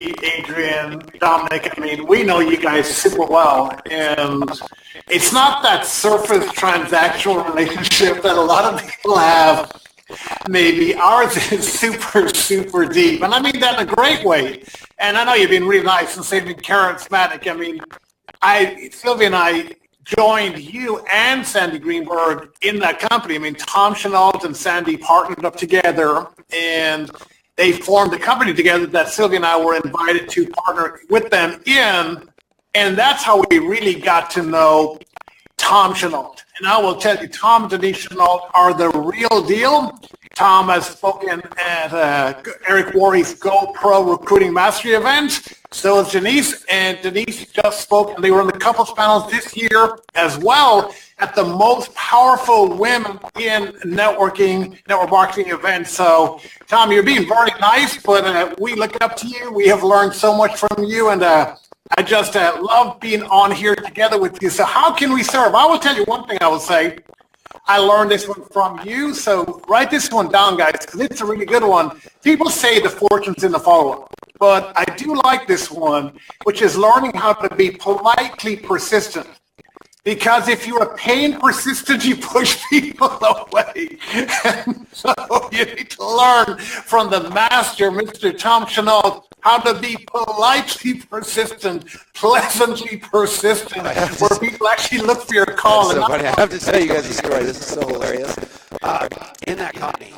Adrian, Dominic, I mean, we know you guys super well, and it's not that surface transactional relationship that a lot of people have. Maybe ours is super, super deep, and I mean that in a great way. And I know you've been really nice and saying charismatic. I mean, Sylvia and I joined you and Sandy Greenberg in that company. I mean, Tom Chenault and Sandy partnered up together, and they formed a company together that Sylvia and I were invited to partner with them in, and that's how we really got to know Tom Chenault. And I will tell you, Tom and Denise Chenault are the real deal. Tom has spoken at Eric Worre's GoPro Recruiting Mastery event. So is Denise, and Denise just spoke, and they were in the couples panels this year as well at the most powerful women in network marketing events. So, Tom, you're being very nice, but we look up to you. We have learned so much from you, and I just love being on here together with you. So how can we serve? I will tell you one thing I will say. I learned this one from you, so write this one down, guys, because it's a really good one. People say the fortune's in the follow-up, but I do like this one, which is learning how to be politely persistent. Because if you're a pain persistent, you push people away. And so you need to learn from the master, Mr. Tom Chenault, how to be politely persistent, pleasantly persistent, where people actually look for your call. So funny. I have to tell you guys a story. This is so hilarious. In that company,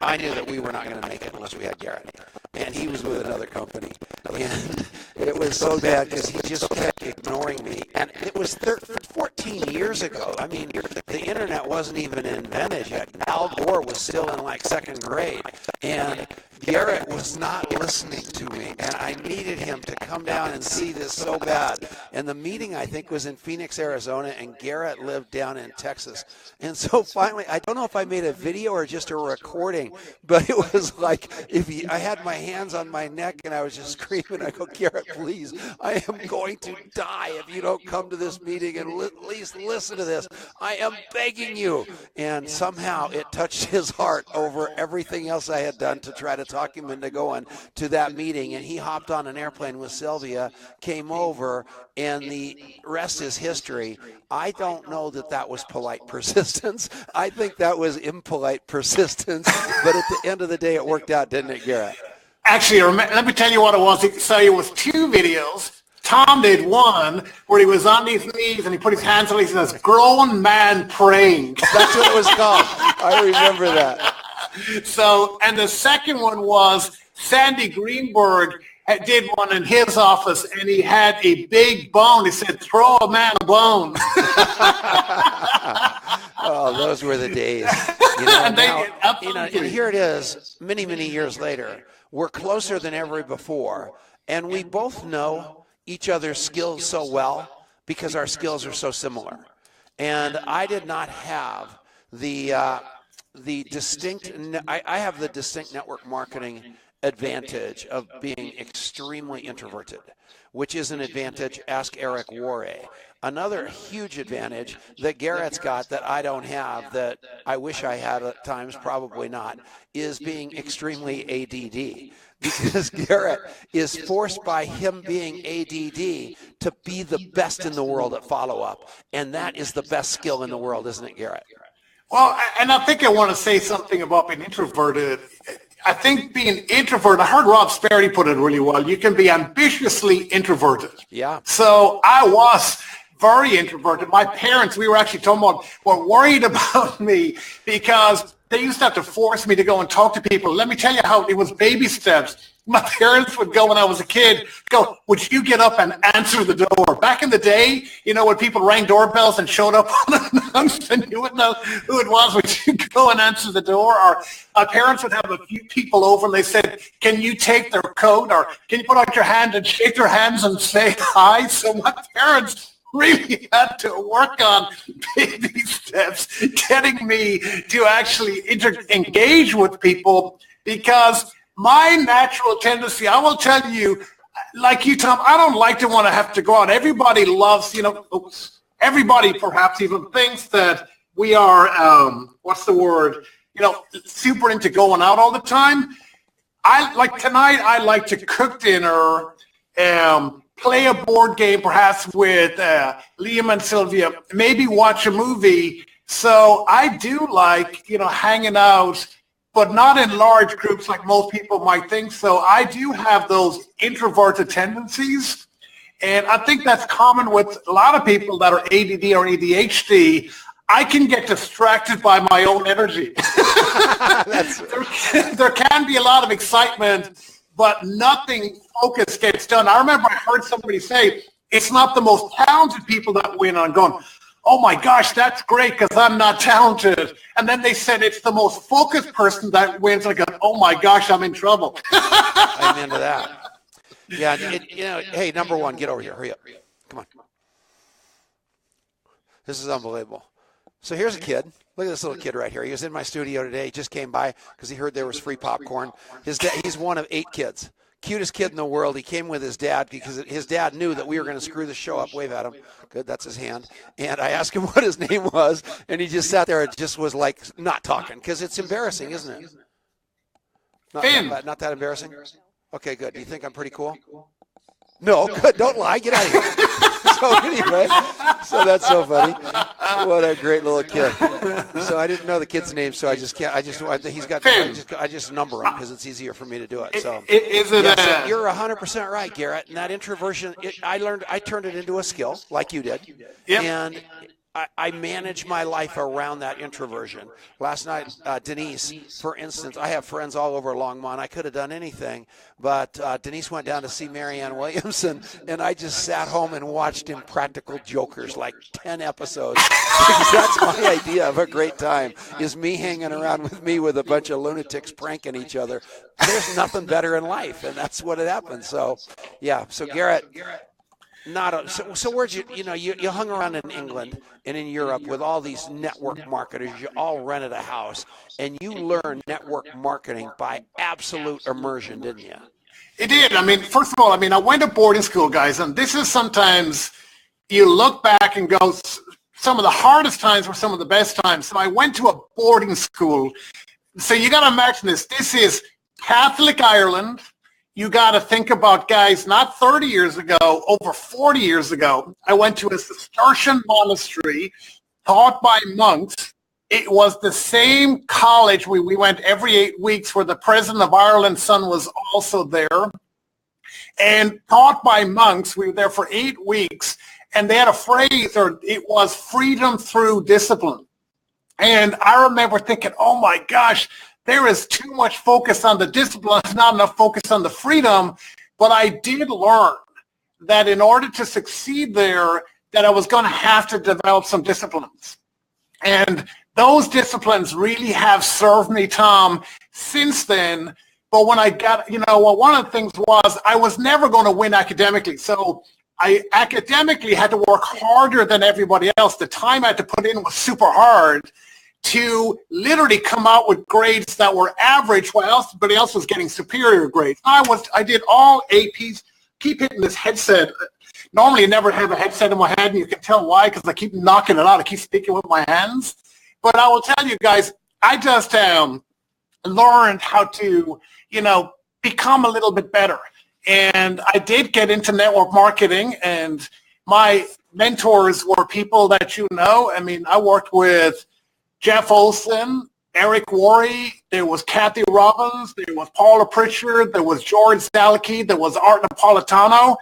I knew that we were not going to make it unless we had Garrett. And he was with another company. And it was so bad because he just kept ignoring me. And it was 14 years ago. I mean, the internet wasn't even invented yet. Al Gore was still in like second grade. And Garrett was not listening to me, and I needed him to come down and see this so bad. And the meeting, I think, was in Phoenix, Arizona, and Garrett lived down in Texas. And so finally, I don't know if I made a video or just a recording, but it was like I had my hands on my neck, and I was just screaming. I go, Garrett, please, I am going to die if you don't come to this meeting and at least listen to this. I am begging you. And somehow it touched his heart over everything else I had done to try to talk him into going to that meeting, and he hopped on an airplane with Sylvia, came over, and the rest is history. I don't know that was polite persistence. I think that was impolite persistence, but at the end of the day, it worked out, didn't it, Garrett? Actually, let me tell you what it was. So it was two videos. Tom did one where he was on his knees and he put his hands on his knees and says, grown man praying. That's what it was called. I remember that. So, and the second one was Sandy Greenberg did one in his office, and he had a big bone. He said, throw a man a bone. Oh, those were the days. And here it is, many, many years later. We're closer than ever before, and we both know each other's skills so well because our skills are so similar. And I did not have the distinct, I have the distinct network marketing advantage of being extremely introverted, which is an advantage. Ask Eric Worre. Another huge advantage that Garrett's got that I don't have, that I wish I had at times, probably not, is being extremely ADD. Because Garrett is forced by him being ADD to be the best in the world at follow-up. And that is the best skill in the world, isn't it, Garrett? Well, and I think I want to say something about being introverted. I think being introverted, I heard Rob Sperry put it really well. You can be ambitiously introverted. Yeah. So I was very introverted. My parents, we were actually talking about, were worried about me because they used to have to force me to go and talk to people. Let me tell you how it was baby steps. My parents would go when I was a kid, go, would you get up and answer the door? Back in the day, you know, when people rang doorbells and showed up unannounced and you wouldn't know who it was, would you go and answer the door? Or my parents would have a few people over and they said, can you take their coat? Or can you put out your hand and shake their hands and say hi? So my parents really had to work on baby steps, getting me to actually engage with people, because my natural tendency, I will tell you, like you, Tom, I don't like to want to have to go out. Everybody loves, everybody perhaps even thinks that we are, super into going out all the time. I like tonight. I like to cook dinner, play a board game, perhaps with Liam and Sylvia. Maybe watch a movie. So I do like hanging out, but not in large groups like most people might think. So I do have those introverted tendencies. And I think that's common with a lot of people that are ADD or ADHD. I can get distracted by my own energy. There can be a lot of excitement, but nothing focused gets done. I remember I heard somebody say, it's not the most talented people that win. I'm going, oh my gosh, that's great because I'm not talented. And then they said it's the most focused person that wins. I go, oh my gosh, I'm in trouble. I'm into that. Yeah, hey, number one, get over here. Hurry up. Come on. This is unbelievable. So here's a kid. Look at this little kid right here. He was in my studio today. He just came by because he heard there was free popcorn. He's one of 8 kids. Cutest kid in the world. He came with his dad because his dad knew that we were going to screw the show up. Wave at him. Good, that's his hand. And I asked him what his name was, and he just sat there and just was like not talking because it's embarrassing, isn't it? Not that embarrassing? Okay, good. Do you think I'm pretty cool? No, good. Don't lie. Get out of here. So anyway, so that's so funny. What a great little kid. So I didn't know the kid's name, so I just number him because it's easier for me to do it. So so you're 100% right, Garrett. And that introversion, I turned it into a skill, like you did. Yep. And I manage my life around that introversion. Last night, Denise, for instance, I have friends all over Longmont. I could have done anything, but Denise went down to see Marianne Williamson, and I just sat home and watched Impractical Jokers, like 10 episodes. Because that's my idea of a great time, is me hanging around with a bunch of lunatics pranking each other. There's nothing better in life, and that's what it happens. So, yeah. So, Garrett, so where'd you hung around in England and in Europe with all these network marketers. You all rented a house, and you learned network marketing by absolute immersion, didn't you? It did. I mean, first of all, I went to boarding school, guys, and this is sometimes you look back and go, some of the hardest times were some of the best times. So I went to a boarding school. So you got to imagine this. This is Catholic Ireland. You got to think about, guys, not 30 years ago, over 40 years ago, I went to a Cistercian monastery taught by monks. It was the same college. We went every 8 weeks where the president of Ireland's son was also there. And taught by monks, we were there for 8 weeks. And they had a phrase, or it was freedom through discipline. And I remember thinking, oh my gosh, there is too much focus on the discipline, not enough focus on the freedom. But I did learn that in order to succeed there, that I was going to have to develop some disciplines. And those disciplines really have served me, Tom, since then. But when I got, one of the things was I was never going to win academically. So I academically had to work harder than everybody else. The time I had to put in was super hard to literally come out with grades that were average while everybody else was getting superior grades. I did all APs, keep hitting this headset. Normally I never have a headset in my head, and you can tell why, because I keep knocking it out. I keep speaking with my hands. But I will tell you guys, I just learned how to, become a little bit better. And I did get into network marketing, and my mentors were people that I worked with Jeff Olson, Eric Worre, there was Kathy Robbins, there was Paula Pritchard, there was George Zalaki, there was Art Napolitano,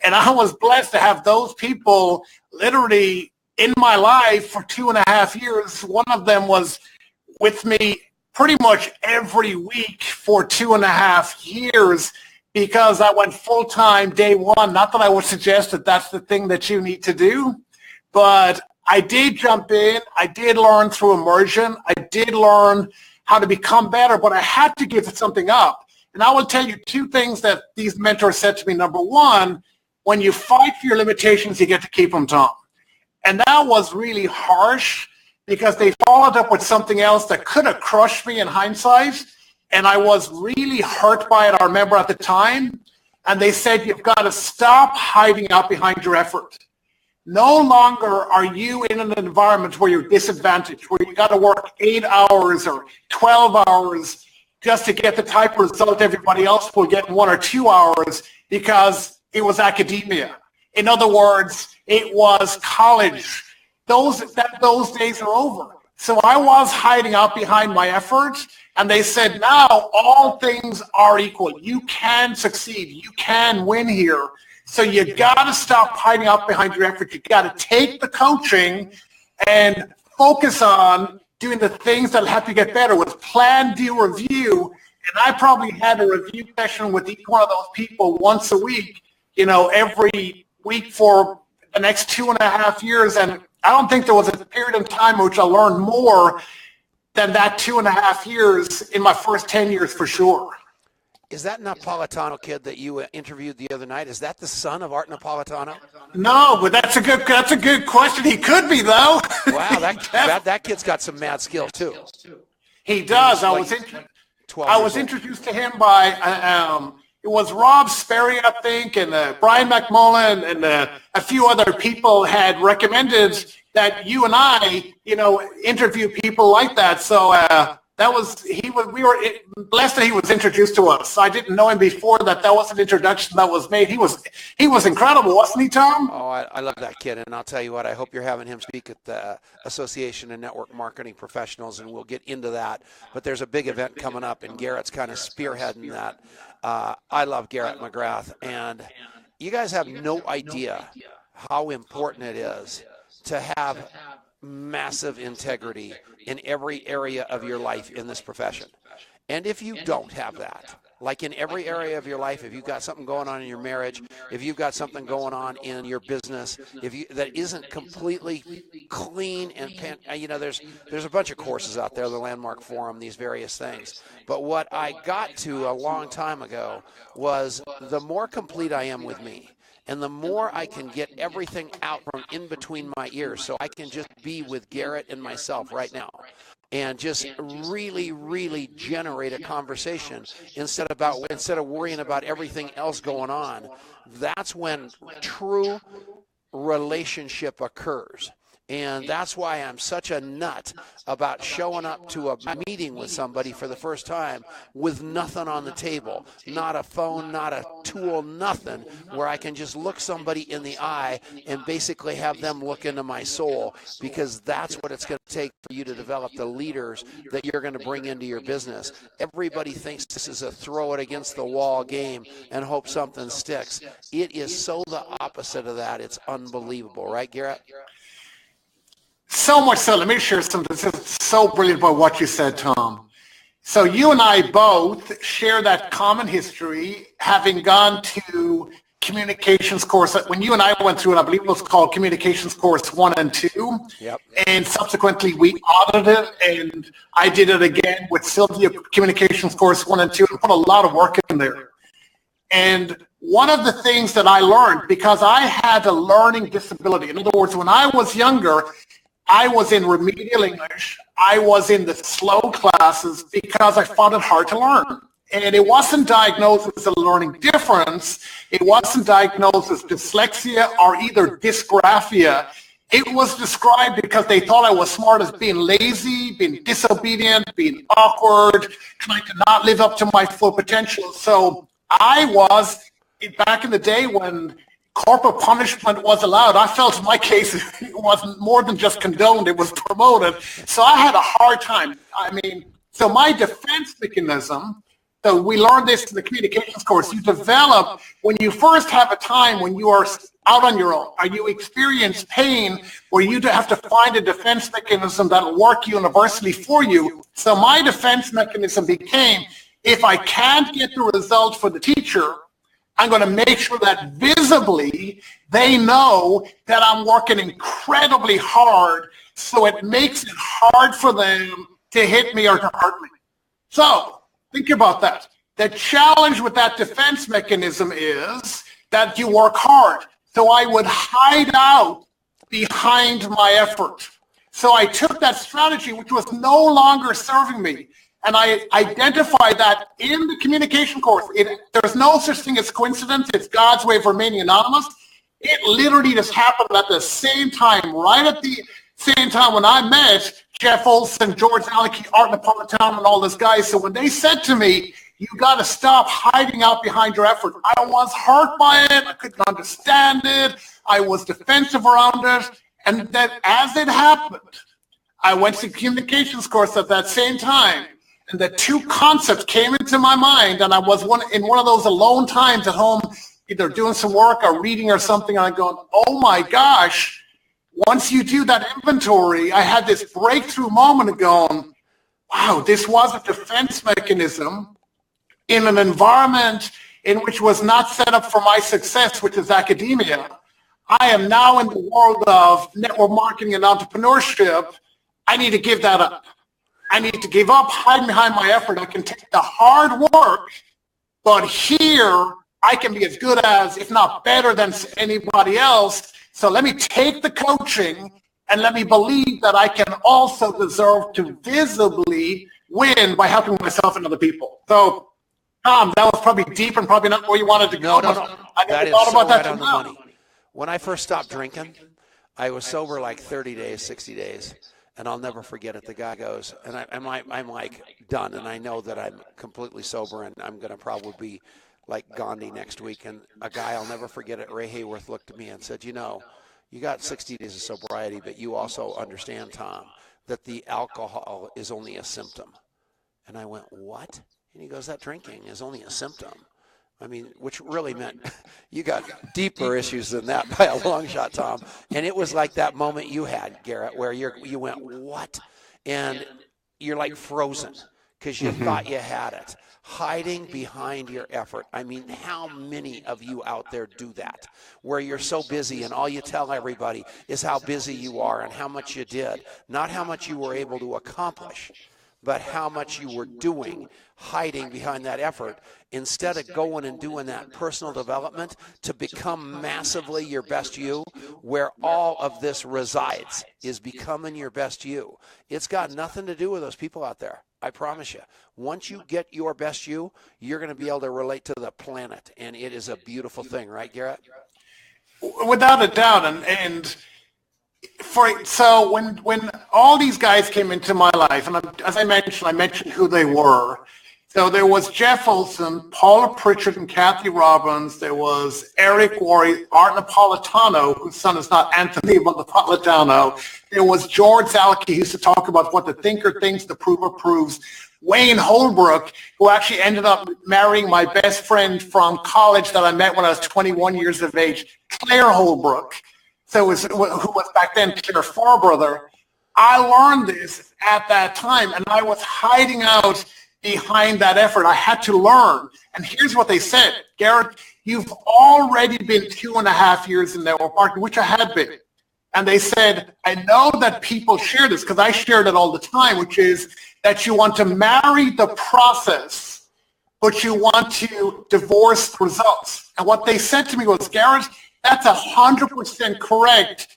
and I was blessed to have those people literally in my life for 2.5 years. One of them was with me pretty much every week for 2.5 years because I went full-time day one. Not that I would suggest that that's the thing that you need to do, but I did jump in. I did learn through immersion. I did learn how to become better, but I had to give something up. And I will tell you 2 things that these mentors said to me. Number one, when you fight for your limitations, you get to keep them, Tom. And that was really harsh because they followed up with something else that could have crushed me in hindsight. And I was really hurt by it, I remember at the time. And they said, you've got to stop hiding out behind your effort. No longer are you in an environment where you're disadvantaged, where you got to work 8 hours or 12 hours just to get the type of result everybody else will get in 1 or 2 hours because it was academia. In other words, it was college. Those days are over. So I was hiding out behind my effort, and they said, now all things are equal. You can succeed. You can win here. So you got to stop hiding out behind your effort. You got to take the coaching and focus on doing the things that'll help you get better with plan, do, review. And I probably had a review session with each one of those people once a week, every week for the next 2.5 years. And I don't think there was a period of time in which I learned more than that 2.5 years in my first 10 years for sure. Is that Napolitano kid that you interviewed the other night? Is that the son of Art Napolitano? No, but that's a good question. He could be, though. Wow, that kid's got some mad skill too. He does. I was introduced to him by it was Rob Sperry, I think, and Brian McMullen, and a few other people had recommended that you and I, interview people like that. So we were blessed that he was introduced to us. I didn't know him before that was an introduction that was made. He was incredible, wasn't he, Tom? Oh, I love that kid, and I'll tell you what, I hope you're having him speak at the Association of Network Marketing Professionals, and we'll get into that. But there's a big event coming up, and Garrett's kind of spearheading that. I love Garret McGrath, and you guys have no idea how important it is to have massive integrity in every area of your life in this profession. And if you don't have that, like in every area of your life, if you've got something going on in your marriage, if you've got something going on in your business, that isn't completely clean and there's a bunch of courses out there, the Landmark Forum, these various things. But what I got to a long time ago was the more complete I am with me, and the more I can get everything out from in between my ears, so I can just be with Garrett and myself right now and just really, really generate a conversation instead of worrying about everything else going on. That's when true relationship occurs. And that's why I'm such a nut about showing up to a meeting with somebody for the first time with nothing on the table, not a phone, not a tool, nothing, where I can just look somebody in the eye and basically have them look into my soul, because that's what it's going to take for you to develop the leaders that you're going to bring into your business. Everybody thinks this is a throw it against the wall game and hope something sticks. It is so the opposite of that. It's unbelievable. Right, Garrett? So much so. Let me share something. This is so brilliant about what you said, Tom. So you and I both share that common history, having gone to communications course. When you and I went through it, I believe it was called Communications Course 1 and 2. Yep. And subsequently we audited it, and I did it again with Sylvia, Communications Course 1 and 2, and put a lot of work in there. And one of the things that I learned, because I had a learning disability, in other words, when I was younger, I was in remedial English. I was in the slow classes because I found it hard to learn. And it wasn't diagnosed as a learning difference. It wasn't diagnosed as dyslexia or either dysgraphia. It was described because they thought I was smart as being lazy, being disobedient, being awkward, trying to not live up to my full potential. So I was, back in the day when corporal punishment was allowed, I felt in my case it wasn't more than just condoned, it was promoted. So I had a hard time. So my defense mechanism, so we learned this in the communications course, you develop when you first have a time when you are out on your own, or you experience pain where you have to find a defense mechanism that will work universally for you. So my defense mechanism became, if I can't get the result for the teacher, I'm going to make sure that visibly they know that I'm working incredibly hard, so it makes it hard for them to hit me or to hurt me. So think about that. The challenge with that defense mechanism is that you work hard. So I would hide out behind my effort. So I took that strategy, which was no longer serving me, and I identified that in the communication course. There's no such thing as coincidence. It's God's way of remaining anonymous. It literally just happened at the same time, right at the same time when I met Jeff Olson, George Aleki, Art Napolitano, and all those guys. So when they said to me, you got to stop hiding out behind your effort, I was hurt by it. I couldn't understand it. I was defensive around it. And then as it happened, I went to communications course at that same time. And the two concepts came into my mind. And I was in one of those alone times at home, either doing some work or reading or something. And I'm going, oh my gosh. Once you do that inventory, I had this breakthrough moment of going, wow, this was a defense mechanism in an environment in which was not set up for my success, which is academia. I am now in the world of network marketing and entrepreneurship. I need to give that up. I need to give up hiding behind my effort. I can take the hard work, but here I can be as good as, if not better than anybody else. So let me take the coaching and let me believe that I can also deserve to visibly win by helping myself and other people. So, Tom, that was probably deep and probably not where you wanted to go. No. I That never is thought so about that right on the now. money. When I first stopped drinking, I was sober like 30 days, 60 days. And I'll never forget it. The guy goes, and I'm like done. And I know that I'm completely sober and I'm going to probably be like Gandhi next week. And a guy, I'll never forget it, Ray Hayworth looked at me and said, you know, you got 60 days of sobriety, but you also understand, Tom, that the alcohol is only a symptom. And I went, what? And he goes, that drinking is only a symptom. I mean, which really meant you got deeper issues than that by a long shot, Tom. And it was like that moment you had, Garrett, where you went, what? And you're like frozen because you thought you had it. Hiding behind your effort. I mean, how many of you out there do that, where you're so busy and all you tell everybody is how busy you are and how much you did, not how much you were able to accomplish, but how much you were doing, hiding behind that effort, instead of going and doing that personal development to become massively your best you, where all of this resides, is becoming your best you. It's got nothing to do with those people out there. I promise you. Once you get your best you, you're going to be able to relate to the planet, and it is a beautiful thing, right, Garrett? Without a doubt, and so when all these guys came into my life, and as I mentioned who they were. So there was Jeff Olson, Paula Pritchard, and Kathy Robbins. There was Eric Worre, Art Napolitano, whose son is not Anthony but Napolitano. There was George Aleki, who used to talk about what the thinker thinks, the prover proves. Wayne Holbrook, who actually ended up marrying my best friend from college that I met when I was 21 years of age, Claire Holbrook. So who was back then Claire's forebrother. I learned this at that time, and I was hiding out behind that effort. I had to learn. And here's what they said, Garrett, you've already been 2.5 years in network marketing, which I had been. And they said, I know that people share this because I shared it all the time, which is that you want to marry the process, but you want to divorce the results. And what they said to me was, Garrett, that's 100% correct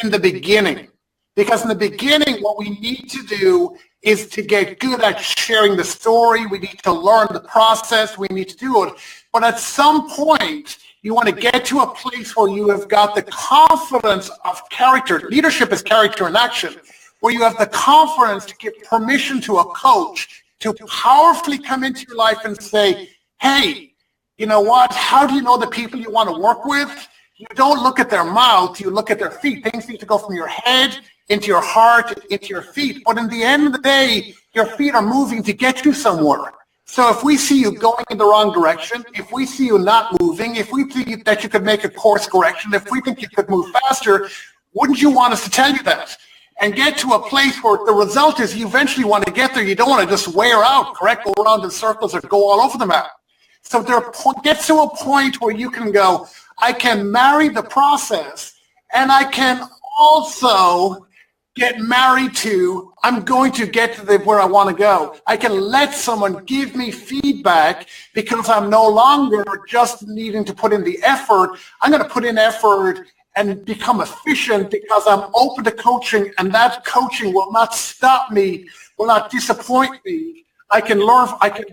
in the beginning. Because in the beginning, what we need to do is to get good at sharing the story. We need to learn the process. We need to do it. But at some point, you want to get to a place where you have got the confidence of character. Leadership is character in action, where you have the confidence to give permission to a coach to powerfully come into your life and say, hey, you know what? How do you know the people you want to work with? You don't look at their mouth, you look at their feet. Things need to go from your head into your heart, into your feet. But in the end of the day, your feet are moving to get you somewhere. So if we see you going in the wrong direction, if we see you not moving, if we think that you could make a course correction, if we think you could move faster, wouldn't you want us to tell you that? And get to a place where the result is you eventually want to get there. You don't want to just wear out, correct? Go around in circles or go all over the map. So there gets to a point where you can go, I can marry the process, and I can also get married to, I'm going to get to where I want to go. I can let someone give me feedback because I'm no longer just needing to put in the effort. I'm going to put in effort and become efficient because I'm open to coaching, and that coaching will not stop me, will not disappoint me. I can learn, I can,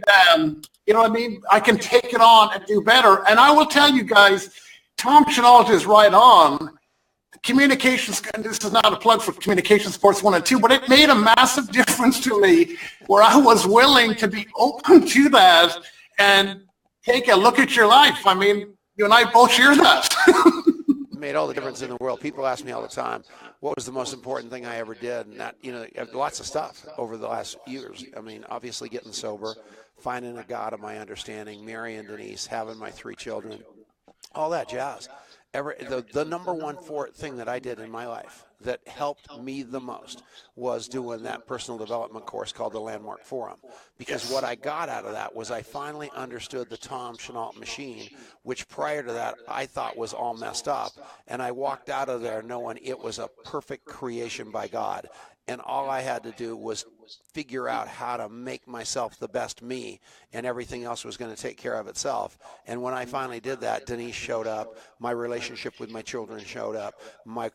you know what I mean? I can take it on and do better. And I will tell you guys, Tom Chenault is right on. communications, and this is not a plug for Communication Sports 1 and 2, but it made a massive difference to me where I was willing to be open to that and take a look at your life. I mean, you and I both share that. Made all the difference in the world. People ask me all the time, what was the most important thing I ever did? And that, you know, lots of stuff over the last years. I mean, obviously getting sober, finding a God of my understanding, marrying Denise, having my 3 children, all that jazz. The number one thing that I did in my life that helped me the most was doing that personal development course called the Landmark Forum. Because what I got out of that was I finally understood the Tom Chenault machine, which prior to that I thought was all messed up. And I walked out of there knowing it was a perfect creation by God. And all I had to do was figure out how to make myself the best me, and everything else was going to take care of itself. And when I finally did that, Denise showed up, my relationship with my children showed up, my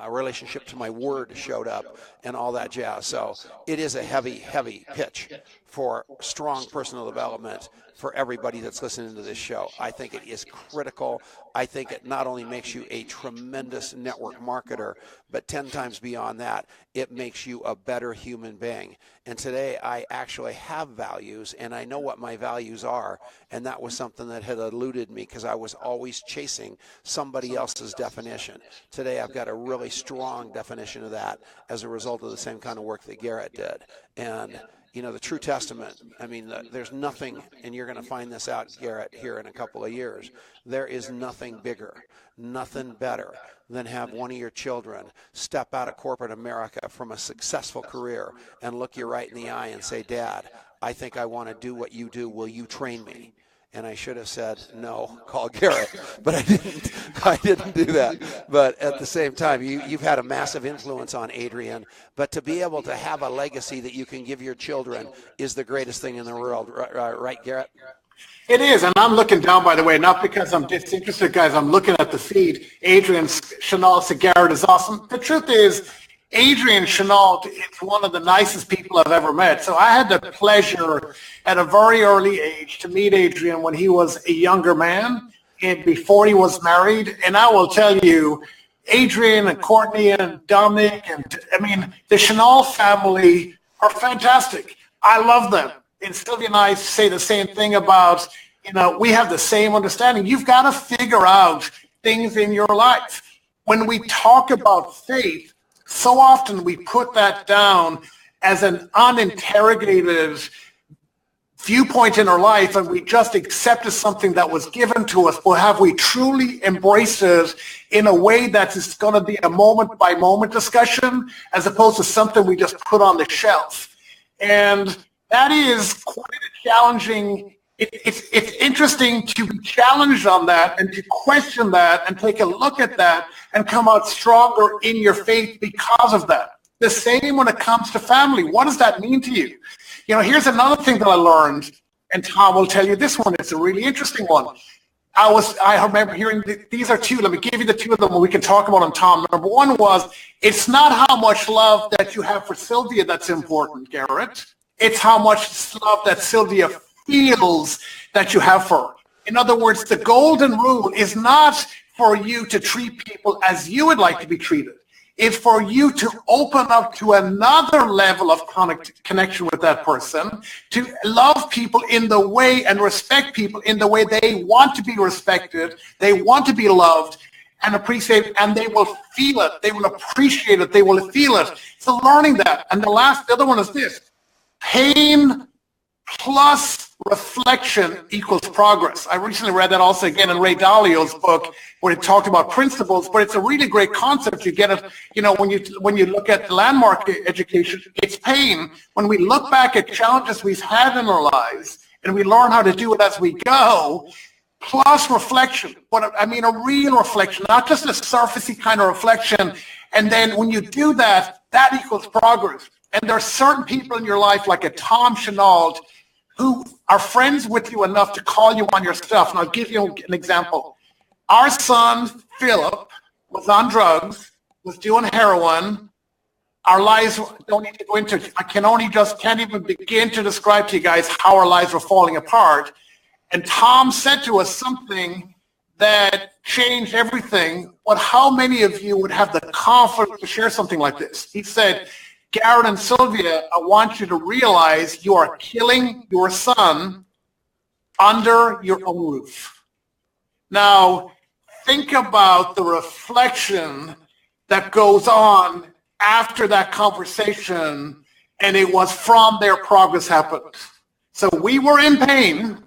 relationship to my word showed up, and all that jazz. So it is a heavy, heavy pitch for strong personal development for everybody that's listening to this show. I think it is critical. I think it not only makes you a tremendous network marketer, but 10 times beyond that, it makes you a better human being. And today I actually have values, and I know what my values are, and that was something that had eluded me because I was always chasing somebody else's definition. Today I've got a really strong definition of that as a result of the same kind of work that Garrett did. And you know, the true testament, I mean, there's nothing, and you're going to find this out, Garrett, here in a couple of years, there is nothing bigger, nothing better than have one of your children step out of corporate America from a successful career and look you right in the eye and say, Dad, I think I want to do what you do. Will you train me? And I should have said, no, call Garrett, but I didn't do that. But at the same time, you've had a massive influence on Adrian, but to be able to have a legacy that you can give your children is the greatest thing in the world. Right, Garrett? It is, and I'm looking down, by the way, not because I'm disinterested, guys. I'm looking at the feed. Adrian Chenault said Garrett is awesome. The truth is, Adrian Chenault is one of the nicest people I've ever met. So I had the pleasure at a very early age to meet Adrian when he was a younger man and before he was married. And I will tell you, Adrian and Courtney and Dominic, and I mean, the Chenault family are fantastic. I love them. And Sylvia and I say the same thing about, you know, we have the same understanding. You've got to figure out things in your life. When we talk about faith, so often we put that down as an uninterrogated viewpoint in our life, and we just accepted something that was given to us. But have we truly embraced it in a way that is going to be a moment-by-moment discussion as opposed to something we just put on the shelf? And that is quite a challenging. It's interesting to be challenged on that and to question that and take a look at that and come out stronger in your faith because of that. The same when it comes to family. What does that mean to you? You know, here's another thing that I learned, and Tom will tell you this one. It's a really interesting one. I remember hearing, these are two. Let me give you the two of them and we can talk about them, Tom. Number one was, it's not how much love that you have for Sylvia that's important, Garrett. It's how much love that Sylvia feels that you have for her. In other words, the golden rule is not for you to treat people as you would like to be treated. It's for you to open up to another level of connection with that person, to love people in the way and respect people in the way they want to be respected, they want to be loved and appreciated, and they will feel it, they will appreciate it, they will feel it. So learning that. And the other one is this: pain plus reflection equals progress. I recently read that also again in Ray Dalio's book where it talked about principles, but it's a really great concept. You get it, you know, when you look at the landmark education, it's pain. When we look back at challenges we've had in our lives and we learn how to do it as we go, plus reflection. But I mean a real reflection, not just a surfacey kind of reflection. And then when you do that, that equals progress. And there are certain people in your life like a Tom Chenault who are friends with you enough to call you on your stuff. And I'll give you an example. Our son, Philip, was on drugs, was doing heroin. Our lives, don't need to go into it. I can't even begin to describe to you guys how our lives were falling apart. And Tom said to us something that changed everything. But how many of you would have the confidence to share something like this? He said, Garrett and Sylvia, I want you to realize you are killing your son under your own roof. Now, think about the reflection that goes on after that conversation, and it was from there progress happened. So we were in pain,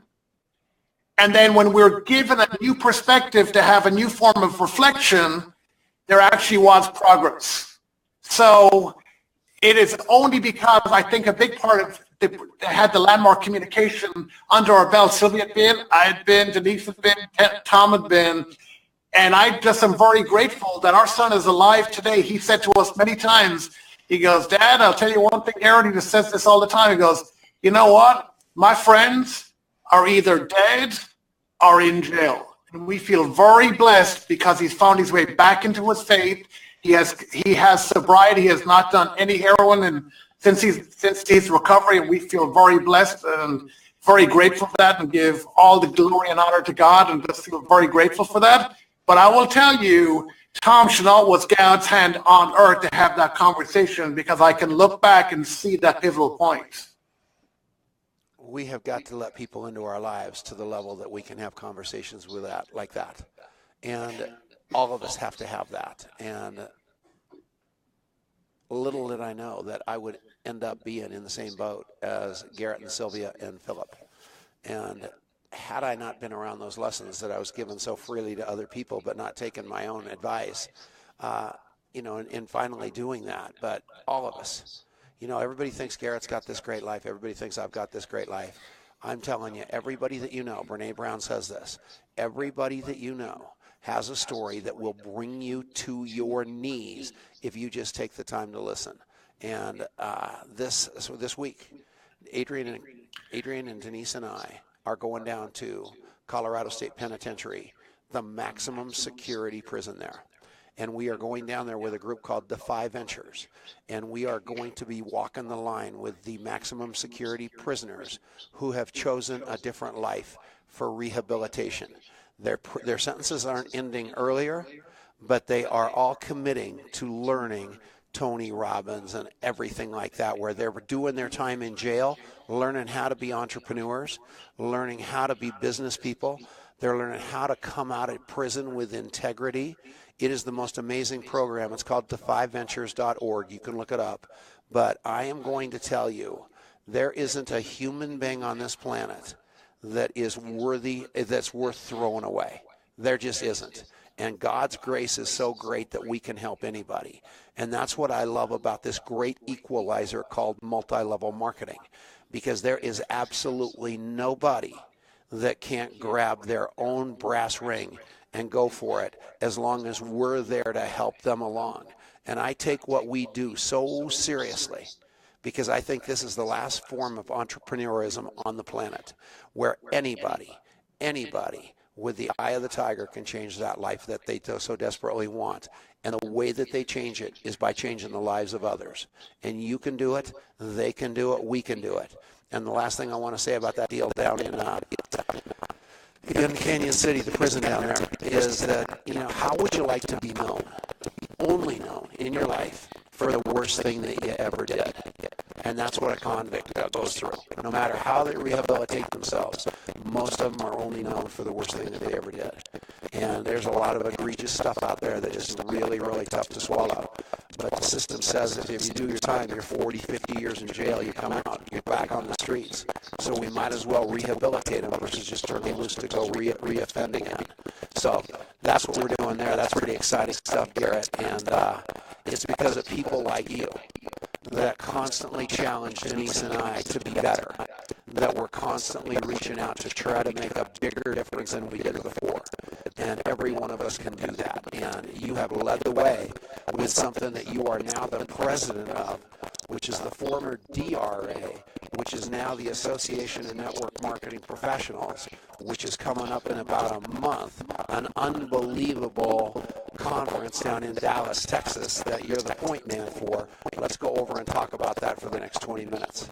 and then when we're given a new perspective to have a new form of reflection, there actually was progress. So it is only because I think a big part of they had the landmark communication under our belt. Sylvia had been, I had been, Denise had been, Tom had been, and I just am very grateful that our son is alive today. He said to us many times, he goes, Dad, I'll tell you one thing, Garrett, he just says this all the time. He goes, you know what? My friends are either dead or in jail. And we feel very blessed because he's found his way back into his faith. He has sobriety. He has not done any heroin and since his recovery, and we feel very blessed and very grateful for that, and give all the glory and honor to God, and just feel very grateful for that. But I will tell you, Tom Chenault was God's hand on earth to have that conversation, because I can look back and see that pivotal point. We have got to let people into our lives to the level that we can have conversations with that, like that. And all of us have to have that. And little did I know that I would end up being in the same boat as Garrett and Sylvia and Philip. And had I not been around those lessons that I was given so freely to other people, but not taken my own advice, in finally doing that. But all of us, everybody thinks Garrett's got this great life. Everybody thinks I've got this great life. I'm telling you, everybody that you know, Brene Brown says this, everybody that you know has a story that will bring you to your knees if you just take the time to listen. And this week, Adrian and Denise and I are going down to Colorado State Penitentiary, the maximum security prison there. And we are going down there with a group called Defy Ventures. And we are going to be walking the line with the maximum security prisoners who have chosen a different life for rehabilitation. Their sentences aren't ending earlier, but they are all committing to learning Tony Robbins and everything like that, where they're doing their time in jail, learning how to be entrepreneurs, learning how to be business people. They're learning how to come out of prison with integrity. It is the most amazing program. It's called defyventures.org. You can look it up. But I am going to tell you, there isn't a human being on this planet that is worthy, that's worth throwing away. There just isn't. And God's grace is so great that we can help anybody. And that's what I love about this great equalizer called multi-level marketing, because there is absolutely nobody that can't grab their own brass ring and go for it as long as we're there to help them along. And I take what we do so seriously, because I think this is the last form of entrepreneurism on the planet, where anybody with the eye of the tiger can change that life that they so desperately want. And the way that they change it is by changing the lives of others. And you can do it, they can do it, we can do it. And the last thing I want to say about that deal down in Canyon City, the prison down there, is that, how would you like to be known, only known in your life, for the worst thing that you ever did? And that's what a convict goes through. No matter how they rehabilitate themselves, most of them are only known for the worst thing that they ever did. And there's a lot of egregious stuff out there that is really, really tough to swallow. But the system says that if you do your time, you're 40, 50 years in jail, you come out, you're back on the streets. So we might as well rehabilitate them versus just turn them loose to go re-offend again. So that's what we're doing there. That's pretty exciting stuff, Garrett. And it's because of people like you that constantly challenge Denise and I to be better, that we're constantly reaching out to try to make a bigger difference than we did before. And every one of us can do that. And you have led the way with something that you are now the president of, which is the former DRA, which is now the Association of Network Marketing Professionals, which is coming up in about a month, an unbelievable conference down in Dallas, Texas, that you're the point man for. Let's go over and talk about that for the next 20 minutes.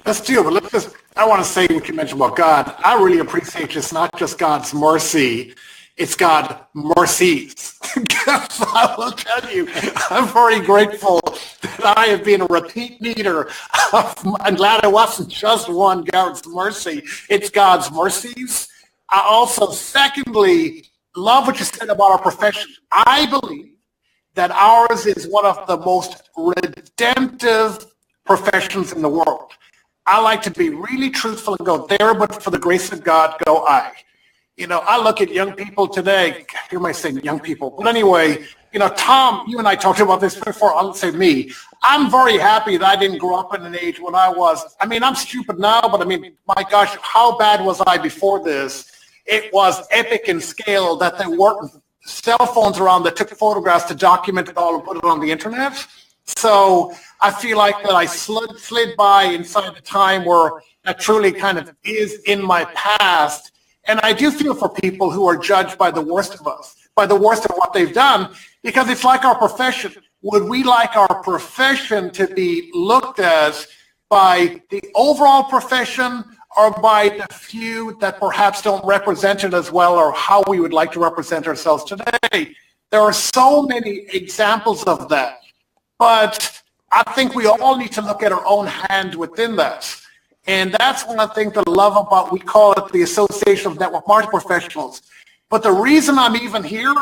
Let's do it, but I want to say what you mentioned about God. I really appreciate just not just God's mercy It's God mercies. I will tell you, I'm very grateful that I have been a repeat meter. I'm glad it wasn't just one Garrett's mercy. It's God's mercies. I also, secondly, love what you said about our profession. I believe that ours is one of the most redemptive professions in the world. I like to be really truthful and go, there, but for the grace of God, go I. I look at young people today. You might say young people. But anyway, Tom, you and I talked about this before. I'll say me. I'm very happy that I didn't grow up in an age when I'm stupid now, but my gosh, how bad was I before this? It was epic in scale that there weren't cell phones around that took photographs to document it all and put it on the internet. So I feel like that I slid by inside the time where that truly kind of is in my past. And I do feel for people who are judged by the worst of us, by the worst of what they've done, because it's like our profession. Would we like our profession to be looked at by the overall profession or by the few that perhaps don't represent it as well or how we would like to represent ourselves today? There are so many examples of that. But I think we all need to look at our own hand within that. And that's one of the things that I love about, we call it the Association of Network Marketing Professionals. But the reason I'm even here,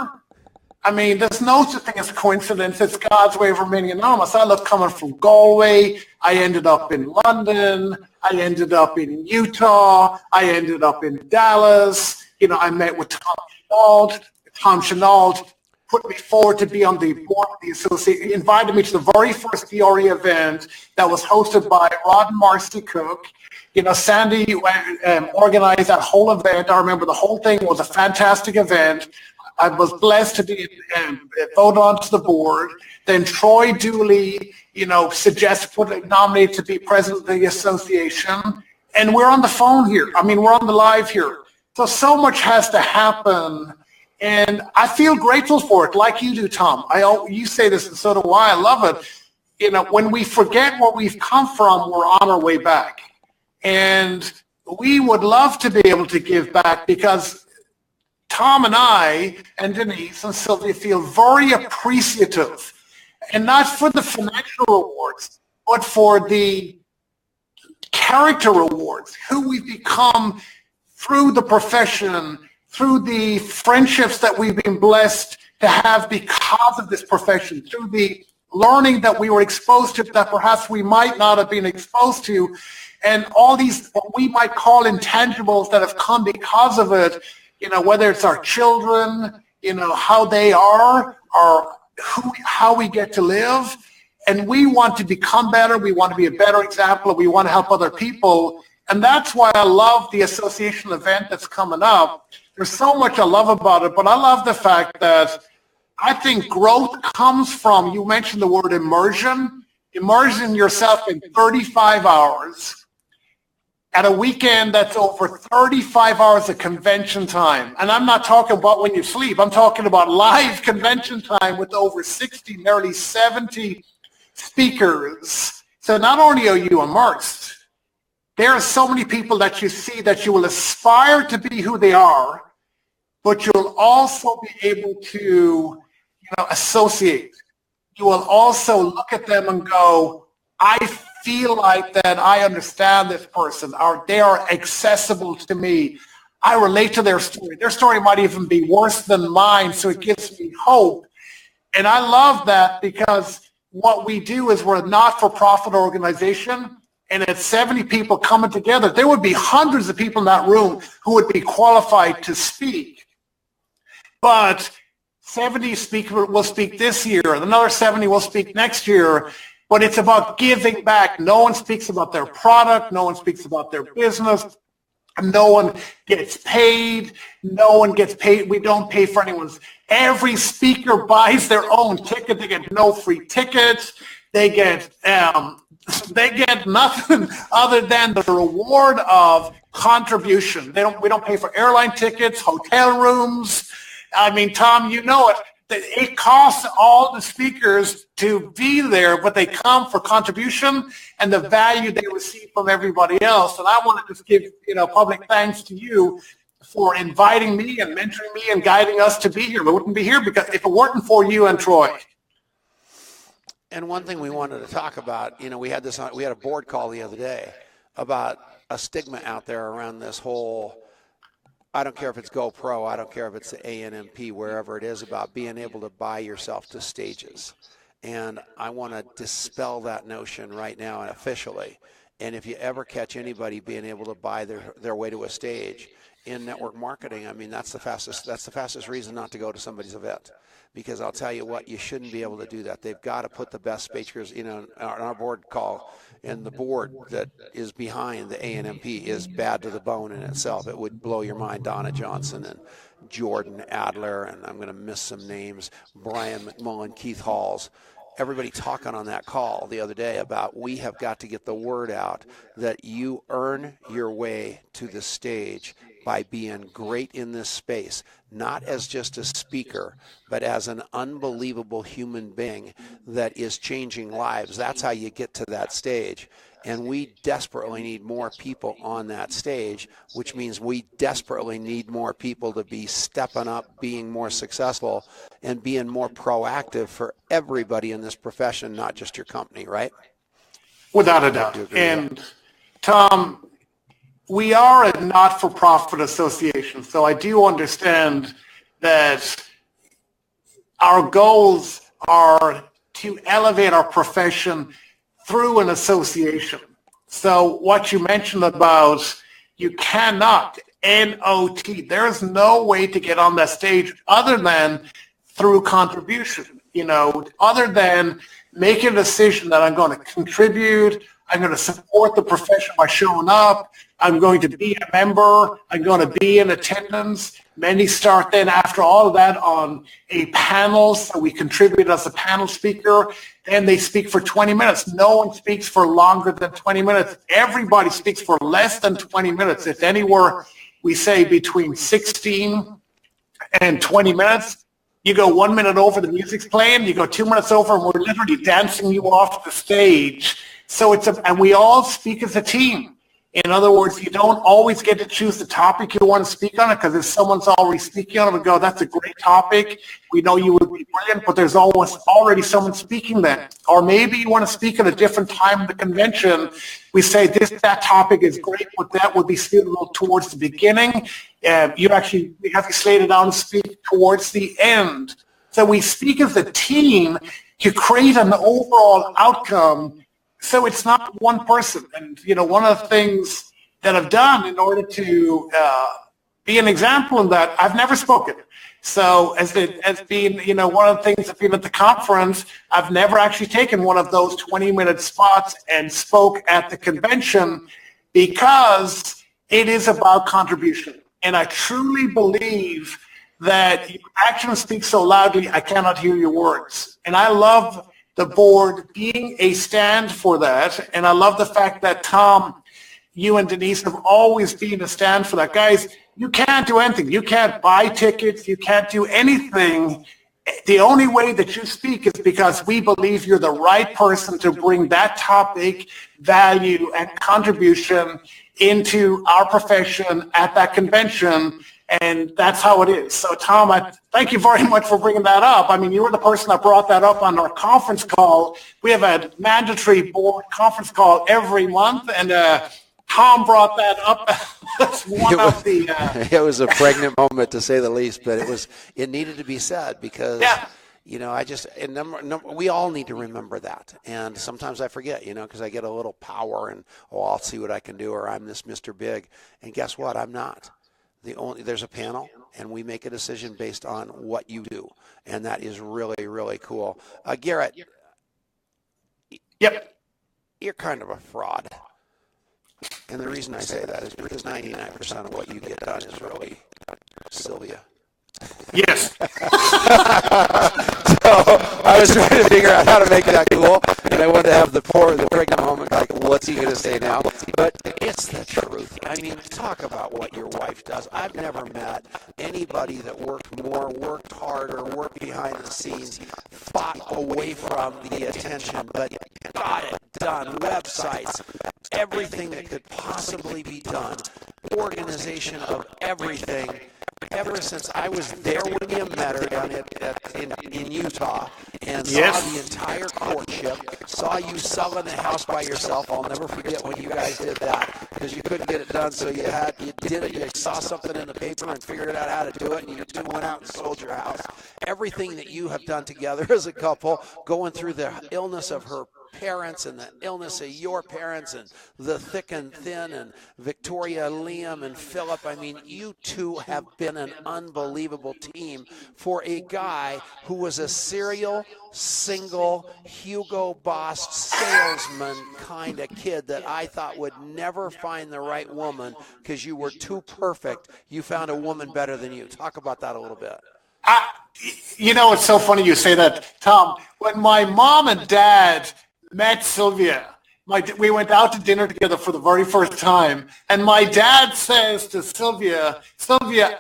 there's no such thing as coincidence. It's God's way of remaining anonymous. I love coming from Galway. I ended up in London. I ended up in Utah. I ended up in Dallas. I met with Tom Chenault. Tom Chenault put me forward to be on the board of the association. He invited me to the very first DRE event that was hosted by Rod and Marcy Cook. Sandy organized that whole event. I remember the whole thing was a fantastic event. I was blessed to be voted onto the board. Then Troy Dooley, nominated to be president of the association. And we're on the phone here. We're on the live here. So much has to happen. And I feel grateful for it, like you do, Tom. You say this, and so do I. I love it. When we forget where we've come from, we're on our way back. And we would love to be able to give back because Tom and I and Denise and Sylvia feel very appreciative, and not for the financial rewards, but for the character rewards, who we've become through the profession, through the friendships that we've been blessed to have because of this profession, through the learning that we were exposed to that perhaps we might not have been exposed to, and all these what we might call intangibles that have come because of it, whether it's our children, how they are, or how we get to live. And we want to become better. We want to be a better example. We want to help other people. And that's why I love the association event that's coming up. There's so much I love about it, but I love the fact that I think growth comes from, you mentioned the word immersion yourself in 35 hours at a weekend that's over 35 hours of convention time. And I'm not talking about when you sleep. I'm talking about live convention time with over 60, nearly 70 speakers. So not only are you immersed, there are so many people that you see that you will aspire to be who they are, but you'll also be able to, associate. You will also look at them and go, I feel like that I understand this person, or they are accessible to me. I relate to their story. Their story might even be worse than mine, so it gives me hope. And I love that because what we do is we're a not-for-profit organization, and it's 70 people coming together. There would be hundreds of people in that room who would be qualified to speak. But 70 speakers will speak this year, and another 70 will speak next year. But it's about giving back. No one speaks about their product. No one speaks about their business. No one gets paid. No one gets paid. We don't pay for anyone's. Every speaker buys their own ticket. They get no free tickets. They get nothing other than the reward of contribution. We don't pay for airline tickets, hotel rooms. Tom, you know it. It costs all the speakers to be there, but they come for contribution and the value they receive from everybody else. And I want to just give, public thanks to you for inviting me and mentoring me and guiding us to be here. We wouldn't be here because if it weren't for you and Troy. And one thing we wanted to talk about, we had a board call the other day about a stigma out there around this whole, I don't care if it's GoPro, I don't care if it's the ANMP, wherever it is, about being able to buy yourself to stages. And I want to dispel that notion right now and officially. And if you ever catch anybody being able to buy their way to a stage in network marketing, I mean, that's the fastest reason not to go to somebody's event. Because I'll tell you what, you shouldn't be able to do that. They've got to put the best speakers, on our board call, and the board that is behind the ANMP is bad to the bone in itself. It would blow your mind. Donna Johnson and Jordan Adler, and I'm going to miss some names, Brian McMullen, Keith Halls, everybody talking on that call the other day about we have got to get the word out that you earn your way to the stage by being great in this space, not as just a speaker, but as an unbelievable human being that is changing lives. That's how you get to that stage. And we desperately need more people on that stage, which means we desperately need more people to be stepping up, being more successful, and being more proactive for everybody in this profession, not just your company, right? Without a doubt. And Tom, we are a not-for-profit association, so I do understand that our goals are to elevate our profession through an association. So what you mentioned about you cannot, N-O-T, there's no way to get on that stage other than through contribution, other than making a decision that I'm going to contribute, I'm going to support the profession by showing up, I'm going to be a member, I'm going to be in attendance. Many start then after all of that on a panel, so we contribute as a panel speaker, and they speak for 20 minutes. No one speaks for longer than 20 minutes. Everybody speaks for less than 20 minutes. It's anywhere, we say, between 16 and 20 minutes. You go 1 minute over, the music's playing, you go 2 minutes over, and we're literally dancing you off the stage. So and we all speak as a team. In other words, you don't always get to choose the topic you want to speak on it, because if someone's already speaking on it, we go, that's a great topic. We know you would be brilliant, but there's always already someone speaking then. Or maybe you want to speak at a different time in the convention. We say that topic is great, but that would be suitable towards the beginning. We have to slate it down and speak towards the end. So we speak as a team to create an overall outcome. So it's not one person. And, one of the things that I've done in order to be an example in that, I've never spoken. So as being, one of the things of being at the conference, I've never actually taken one of those 20-minute spots and spoke at the convention, because it is about contribution. And I truly believe that your actions speak so loudly, I cannot hear your words. And I love the board being a stand for that. And I love the fact that, Tom, you and Denise have always been a stand for that. Guys, you can't do anything. You can't buy tickets. You can't do anything. The only way that you speak is because we believe you're the right person to bring that topic, value, and contribution into our profession at that convention. And that's how it is. So, Tom, I thank you very much for bringing that up. I mean, you were the person that brought that up on our conference call. We have a mandatory board conference call every month, and Tom brought that up as one of the... It was a pregnant moment, to say the least, but it needed to be said, because... Yeah. We all need to remember that. And sometimes I forget, because I get a little power and, I'll see what I can do, or I'm this Mr. Big. And guess what? I'm not. There's a panel, and we make a decision based on what you do, and that is really, really cool. Garrett. Yep. You're kind of a fraud, and the reason I say that is because 99% of what you get done is really Sylvia. Yes. So I was trying to figure out how to make that cool, and I wanted to have the pregnant moment, like, what's he going to say now? But it's the truth. I mean, talk about what your wife does. I've never met anybody that worked harder, worked behind the scenes, fought away from the attention, but got it done. Websites, everything that could possibly be done. organization of everything ever since I was there when you met her down in Utah and saw the entire courtship, saw you selling the house by yourself. I'll never forget when you guys did that because you couldn't get it done, so you did it. You saw something in the paper and figured out how to do it, and you two went out and sold your house. Everything that you have done together as a couple, going through the illness of her parents and the illness of your parents and the thick and thin and Victoria, Liam, and Philip. I mean, you two have been an unbelievable team for a guy who was a serial, single, Hugo Boss salesman kind of kid that I thought would never find the right woman because you were too perfect. You found a woman better than you. Talk about that a little bit. It's so funny you say that, Tom. When my mom and dad met Sylvia, we went out to dinner together for the very first time, and my dad says to Sylvia,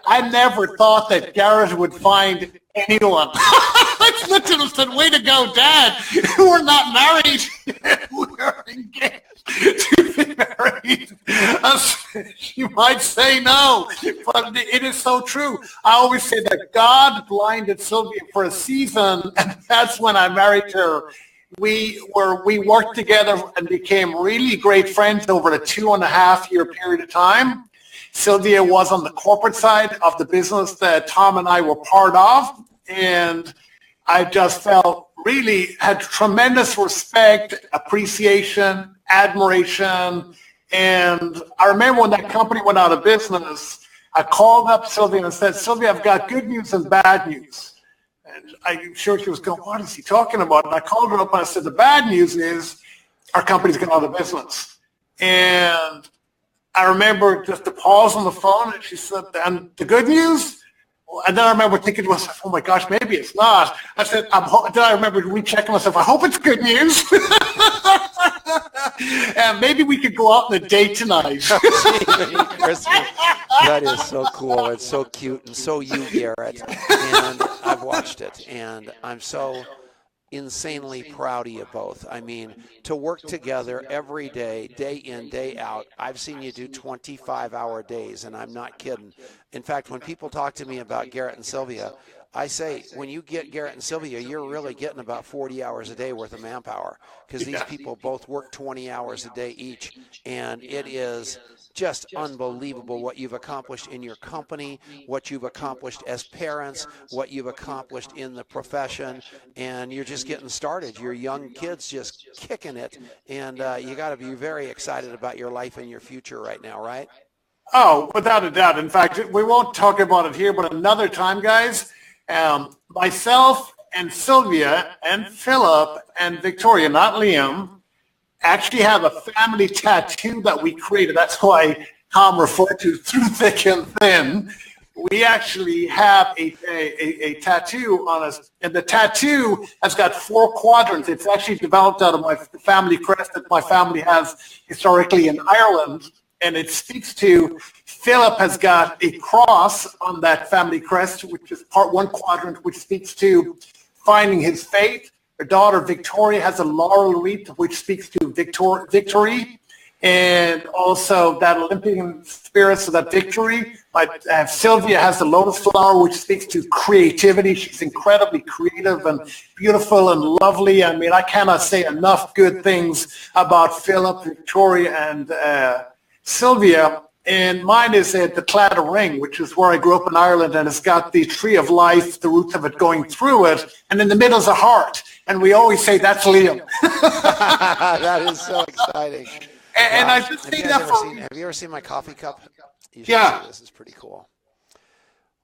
I never thought that Garrett would find anyone. I looked at him and said, way to go, Dad. We're not married. We're engaged to be married. You might say no, but it is so true. I always say that God blinded Sylvia for a season, and that's when I married her. We worked together and became really great friends over a 2.5-year period of time. Sylvia was on the corporate side of the business that Tom and I were part of, and I just had tremendous respect, appreciation, admiration, and I remember when that company went out of business, I called up Sylvia and said, Sylvia, I've got good news and bad news. And I'm sure she was going, what is he talking about? And I called her up and I said, the bad news is our company's gone out of business. And I remember just the pause on the phone, and she said, and the good news? And then I remember thinking to myself, oh my gosh, maybe it's not. I said, then I remember rechecking myself, I hope it's good news. And maybe we could go out on a date tonight. That is so cool. It's so cute and so you, Garrett. And I've watched it, and I'm so insanely proud of you both. I mean, to work together every day, day in, day out. I've seen you do 25-hour days, and I'm not kidding. In fact, when people talk to me about Garrett and Sylvia, I say, when you get Garrett and Sylvia, you're really getting about 40 hours a day worth of manpower because these people both work 20 hours a day each, and it is just unbelievable what you've accomplished in your company, what you've accomplished as parents, what you've accomplished in the profession, and you're just getting started. Your young kids just kicking it, and you got to be very excited about your life and your future right now, right? Oh, without a doubt. In fact, we won't talk about it here, but another time, guys, myself and Sylvia and Philip and Victoria, not Liam, actually have a family tattoo that we created. That's why Tom referred to through thick and thin. We actually have a tattoo on us, and the tattoo has got 4 quadrants. It's actually developed out of my family crest that my family has historically in Ireland, and it speaks to, Philip has got a cross on that family crest, which is part 1 quadrant, which speaks to finding his faith. Her daughter Victoria has a laurel wreath, which speaks to victory, and also that Olympian spirit, so that victory. Sylvia has the lotus flower, which speaks to creativity. She's incredibly creative and beautiful and lovely. I mean, I cannot say enough good things about Philip, Victoria, and Sylvia. And mine is the Claddagh Ring, which is where I grew up in Ireland, and it's got the tree of life, the roots of it going through it, and in the middle is a heart. And we always say, that's Liam. That is so exciting. And I just think that have you ever seen my coffee cup? Yeah. This is pretty cool.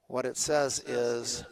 What it says is,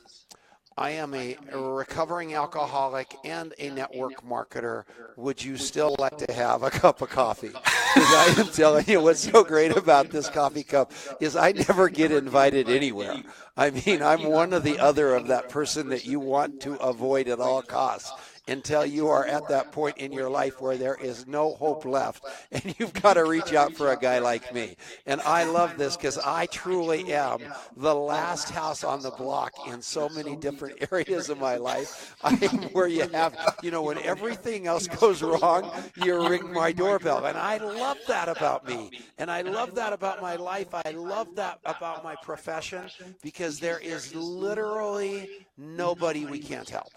I am a recovering alcoholic and a network marketer. Would you still like to have a cup of coffee? Because I am telling you, what's so great about this coffee cup is I never get invited anywhere. I mean, I'm one or the other of that person that you want to avoid at all costs. until you are at that point in your life where there is no hope left, and you've got to reach out for a guy like me. And I love this because I truly am the last house on the block in so many different areas of my life. I am where you have, when everything else goes wrong, you ring my doorbell. And I love that about me. And I love that about my life. I love that about my profession, because there is literally nobody we can't help.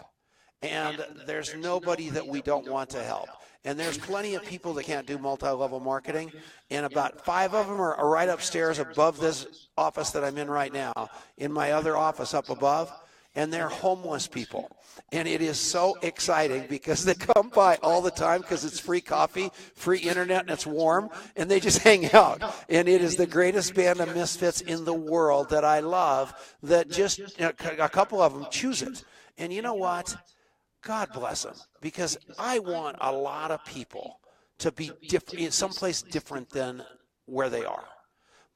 And there's nobody that we don't want to help. And there's plenty of people that can't do multi-level marketing, and about 5 of them are right upstairs above this office that I'm in right now, in my other office up above, and they're homeless people. And it is so exciting because they come by all the time because it's free coffee, free internet, and it's warm, and they just hang out. And it is the greatest band of misfits in the world that I love, that just a couple of them choose it. And you know what? God bless them, because I want a lot of people to be different, someplace different than where they are.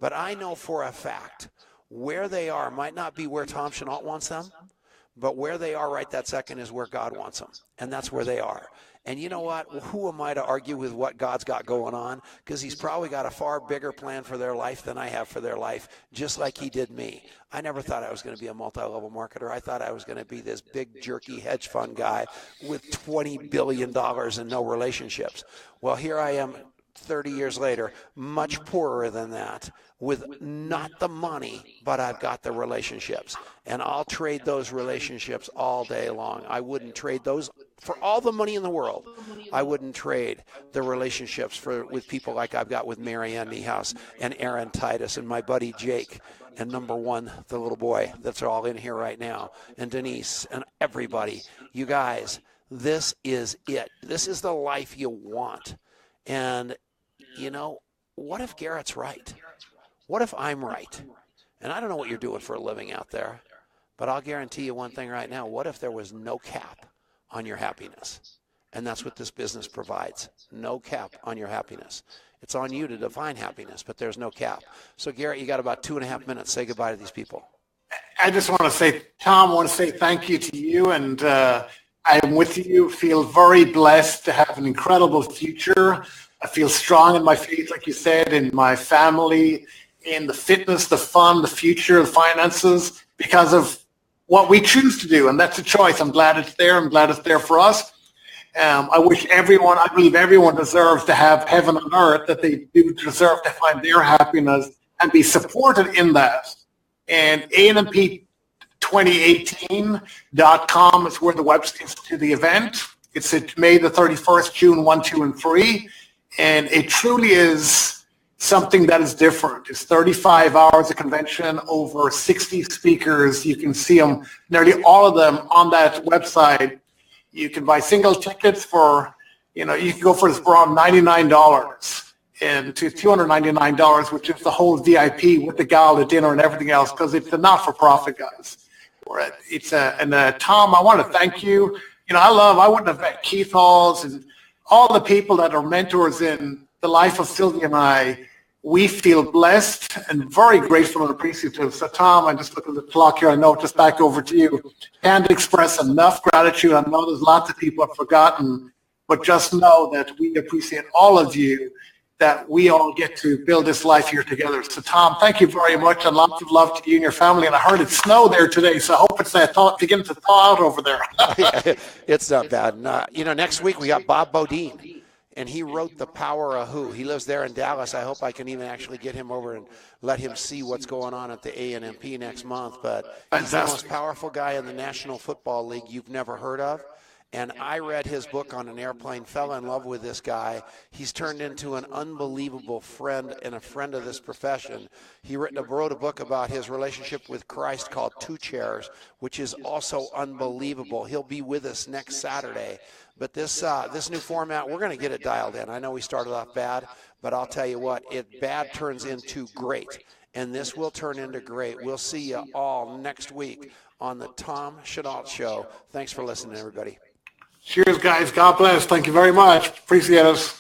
But I know for a fact where they are might not be where Tom Chenault wants them, but where they are right that second is where God wants them, and that's where they are. And you know what? Well, who am I to argue with what God's got going on? Because he's probably got a far bigger plan for their life than I have for their life, just like he did me. I never thought I was going to be a multi-level marketer. I thought I was going to be this big, jerky hedge fund guy with $20 billion and no relationships. Well, here I am 30 years later, much poorer than that, with not the money, but I've got the relationships. And I'll trade those relationships all day long. I wouldn't trade those for all the money in the world. I wouldn't trade the relationships with people like I've got with Marianne Niehaus and Aaron Titus and my buddy Jake and number one, the little boy that's all in here right now, and Denise and everybody. You guys, this is it. This is the life you want. And, what if Garrett's right? What if I'm right? And I don't know what you're doing for a living out there, but I'll guarantee you one thing right now. What if there was no cap on your happiness? And that's what this business provides. No cap on your happiness. It's on you to define happiness, but there's no cap. So, Garrett, you got about 2.5 minutes. Say goodbye to these people. I just want to say, Tom, I want to say thank you to you, and I'm with you. Feel very blessed to have an incredible future. I feel strong in my faith, like you said, in my family, in the fitness, the fun, the future, the finances, because of what we choose to do, and that's a choice. I'm glad it's there. I'm glad it's there for us. I believe everyone deserves to have heaven on earth, that they do deserve to find their happiness and be supported in that. And ANMP2018.com is where the website is to the event. It's at May the 31st, June 1, 2, and 3. And it truly is something that is different. It's 35 hours of convention, over 60 speakers. You can see them, nearly all of them, on that website. You can buy single tickets for, you can go for around $99 and to $299, which is the whole VIP with the gala dinner and everything else, because it's a not-for-profit, guys. Tom, I want to thank you. I wouldn't have met Keith Halls and all the people that are mentors in the life of Sylvia and I. We feel blessed and very grateful and appreciative. So, Tom, I just look at the clock here. I know just back over to you. Can't express enough gratitude. I know there's lots of people I've forgotten, but just know that we appreciate all of you, that we all get to build this life here together. So, Tom, thank you very much, and lots of love to you and your family. And I heard it snowed there today, so I hope it's beginning to thaw out over there. Yeah, it's not bad. Next week we got Bob Bodine. And he wrote The Power of Who. He lives there in Dallas. I hope I can even actually get him over and let him see what's going on at the ANMP next month. But he's the most powerful guy in the National Football League you've never heard of. And I read his book on an airplane, fell in love with this guy. He's turned into an unbelievable friend and a friend of this profession. He wrote a book about his relationship with Christ called Two Chairs, which is also unbelievable. He'll be with us next Saturday. But this new format, we're going to get it dialed in. I know we started off bad, but I'll tell you what, bad turns into great. And this will turn into great. We'll see you all next week on the Tom Chenault Show. Thanks for listening, everybody. Cheers, guys. God bless. Thank you very much. Appreciate it.